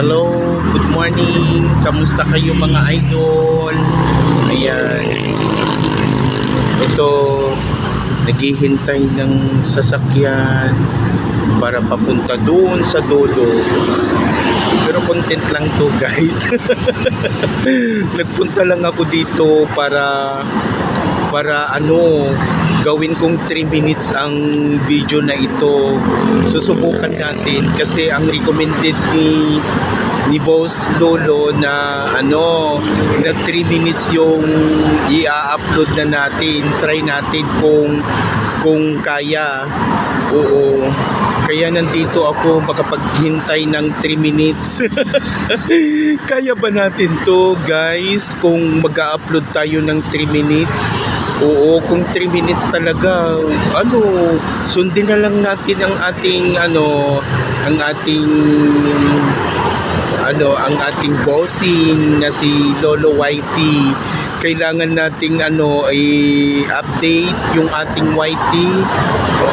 Hello, good morning. Kamusta kayo mga idol? Ayan. Ito, naghihintay ng sasakyan para papunta doon sa dulo. Pero content lang to, guys. Nagpunta lang ako dito para gawin kong 3 minutes ang video na ito. Susubukan natin kasi ang recommended ni Boss Lolo na na 3 minutes yung i-upload na natin. Try natin kung kaya. Oo. Kaya nandito ako makapaghintay ng 3 minutes. Kaya ba natin to, guys? Kung mag-upload tayo ng 3 minutes? Oo, kung 3 minutes talaga, sundin na lang natin ang ating ating bossing na si Lolo Whitey. Kailangan nating i-update yung ating Whitey,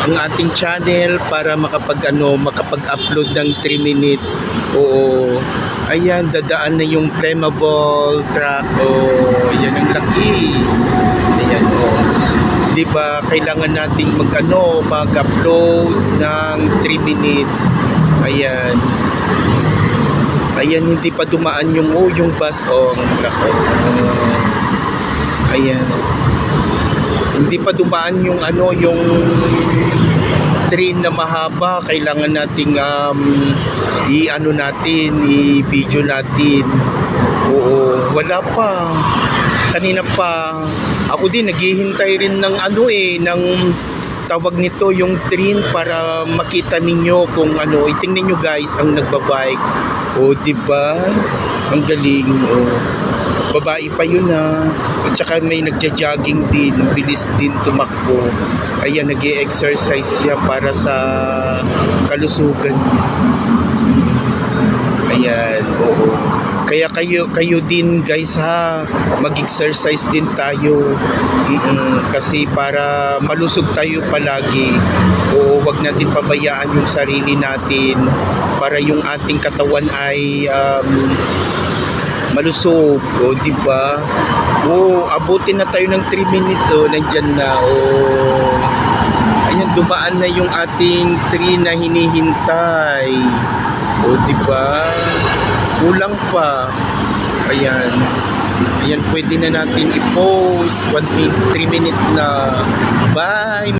ang ating channel para makapag-upload ng 3 minutes. Oo. Ayan, dadaan na yung flammable truck. Oh, yan ang laki. Ayan, oh. Diba, kailangan nating mag-upload ng 3 minutes. Ayan. Ayan, hindi pa dumaan yung bus. Oh, laki. Ayan. Hindi pa dumaan yung train na mahaba. Kailangan nating i-video natin. Oo, wala pa. Kanina pa. Ako din naghihintay rin ng ng tawag nito, yung train para makita ninyo kung itingnan nyo, guys, ang nagbabike. O, diba? Ang galing. O, babae pa yun, ha. At saka may nagja-jogging din, bilis din tumakbo. Ayan, nag-e-exercise siya para sa kalusugan niya. Ayan, oo. Kaya kayo din, guys, ha, mag-exercise din tayo. Kasi para malusog tayo palagi. Oo, wag natin pabayaan yung sarili natin para yung ating katawan ay malusog. O, diba? O, abutin na tayo ng 3 minutes. O, nandyan na. O, ayan, dumaan na yung ating train na hinihintay. O, diba? Kulang pa. Ayan. Ayan, pwede na natin i-post. 3 minutes na. Bye!